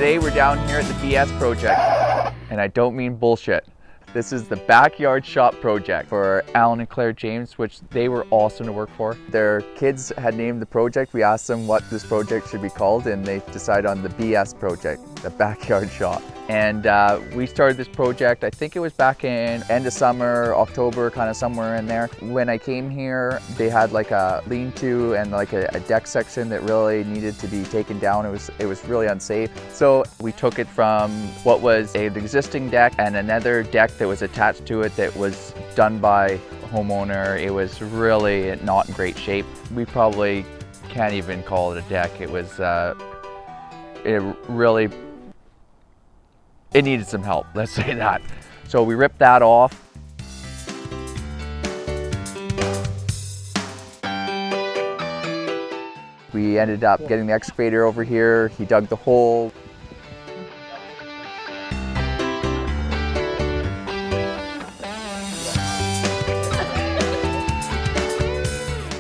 Today we're down here at the BS project, and I don't mean bullshit. This is the backyard shop project for Allan and Clare James, which they were awesome to work for. Their kids had named the project. We asked them what this project should be called, and they decided on the BS project, the backyard shop. And we started this project, I think it was back in end of summer, October, kind of somewhere in there. When I came here, they had like a lean-to and like a deck section that really needed to be taken down. It was really unsafe. So we took it from what was an existing deck and another deck that was attached to it that was done by a homeowner. It was really not in great shape. We probably can't even call it a deck. It was, it needed some help, let's say that. So we ripped that off. We ended up getting the excavator over here. He dug the hole.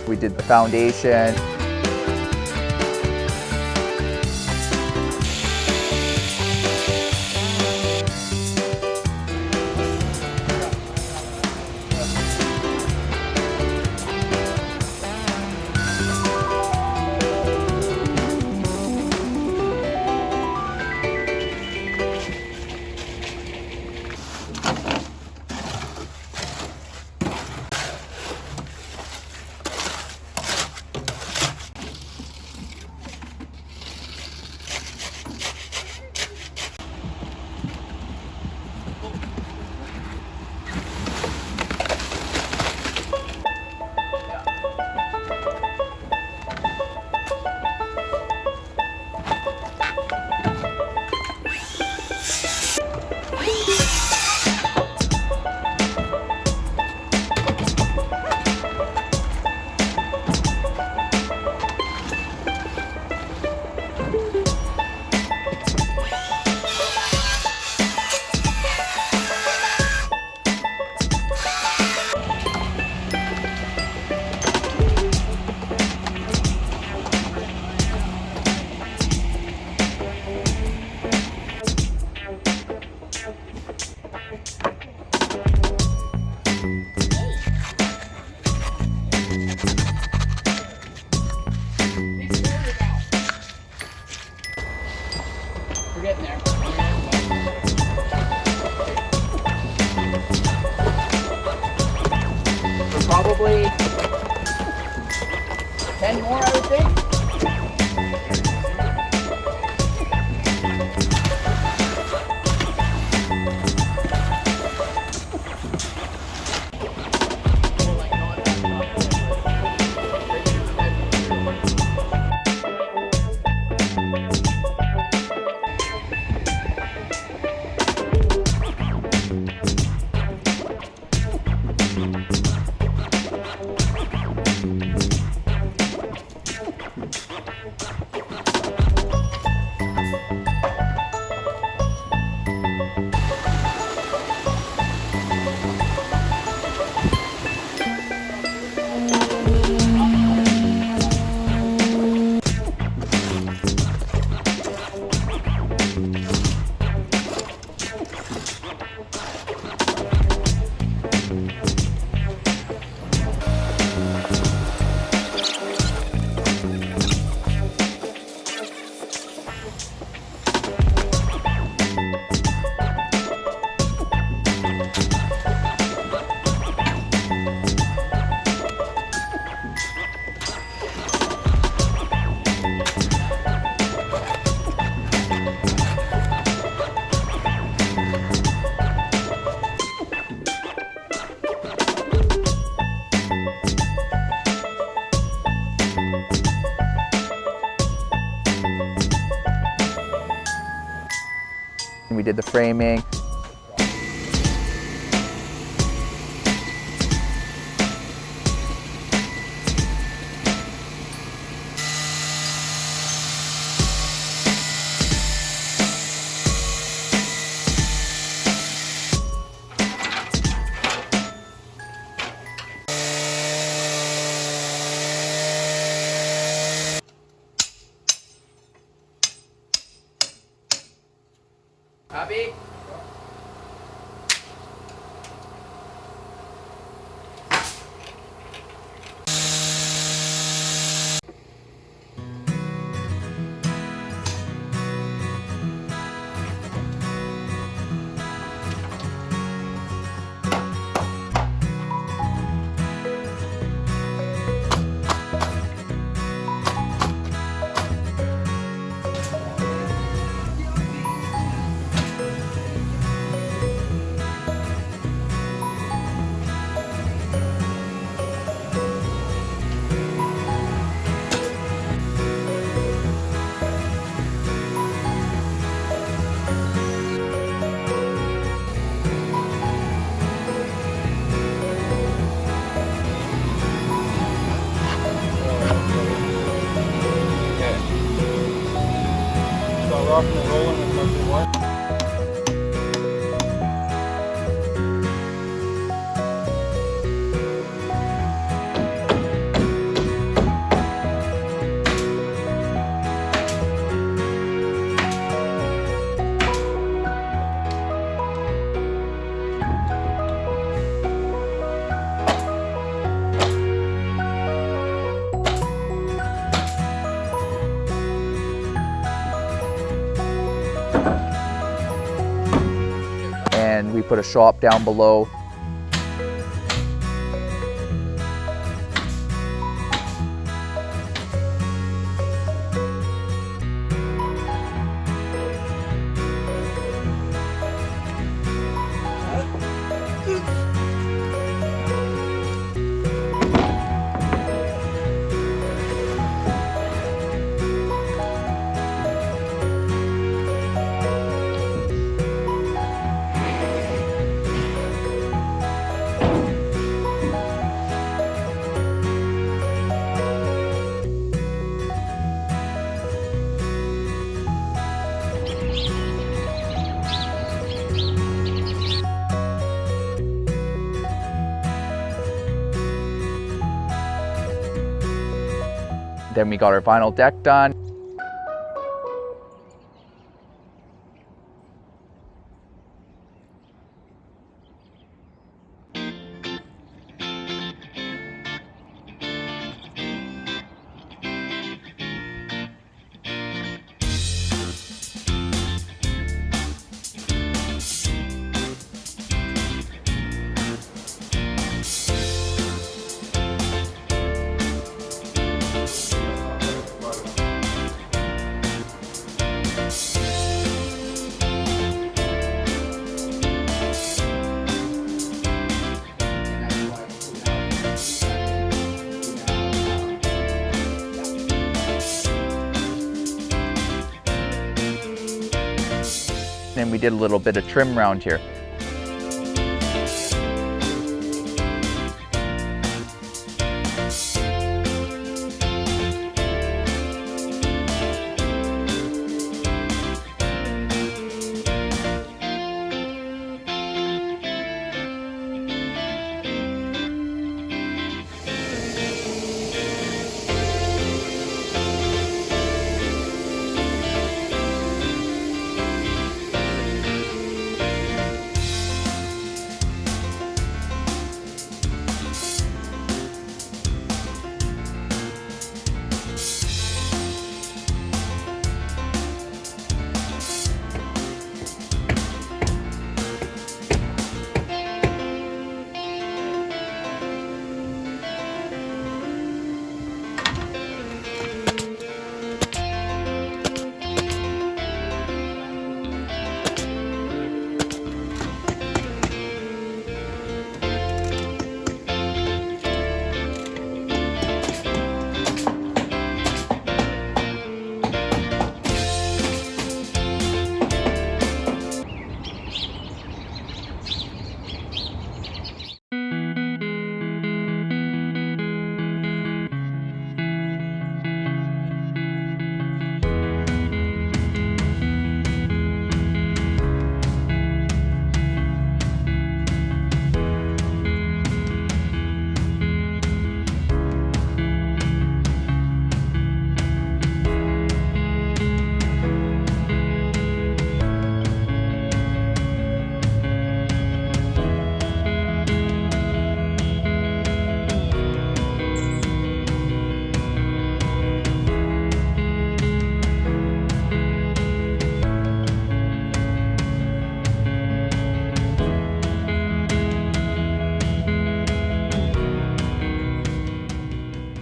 We did the foundation. We're getting there. So probably 10 more, I would think. We did the framing. Copy. Rock and rolling and nothing more. And we put a shop down below. Then we got our vinyl deck done. And we did a little bit of trim around here.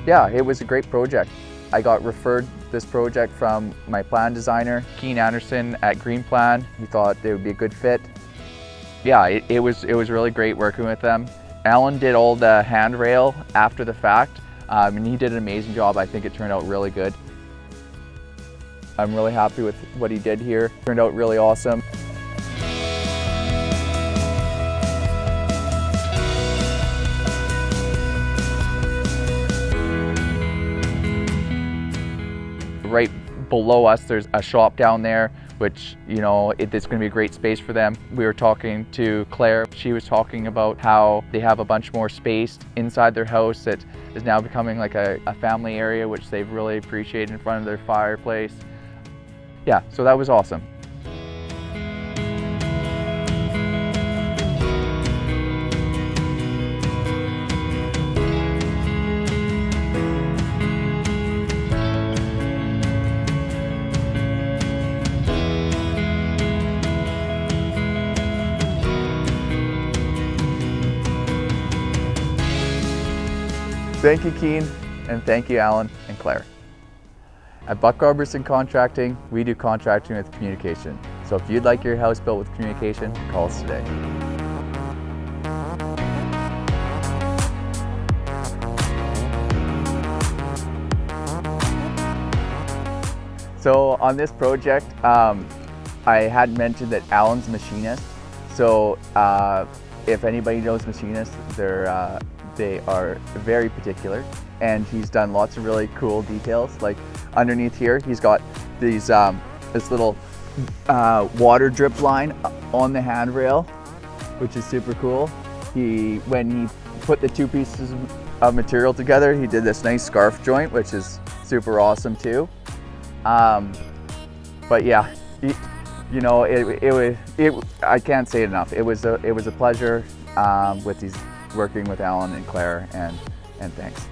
Yeah, it was a great project. I got referred this project from my plan designer, Keen Anderson at Green Plan. He thought they would be a good fit. Yeah, it was really great working with them. Allan did all the handrail after the fact, and he did an amazing job. I think it turned out really good. I'm really happy with what he did here. It turned out really awesome. Right below us, there's a shop down there, which, you know, it's going to be a great space for them. We were talking to Claire. She was talking about how they have a bunch more space inside their house that is now becoming like a family area, which they've really appreciated in front of their fireplace. Yeah, so that was awesome. Thank you, Keen, and thank you, Allan and Clare. At Robertson Contracting, we do contracting with communication. So if you'd like your house built with communication, call us today. So on this project, I had mentioned that Allan's a machinist. So if anybody knows machinists, they are very particular, and he's done lots of really cool details. Like underneath here, he's got these this little water drip line on the handrail, which is super cool. When he put the two pieces of material together, he did this nice scarf joint, which is super awesome too. But yeah, you know, I can't say it enough. It was a pleasure working with Allan and Clare, and thanks.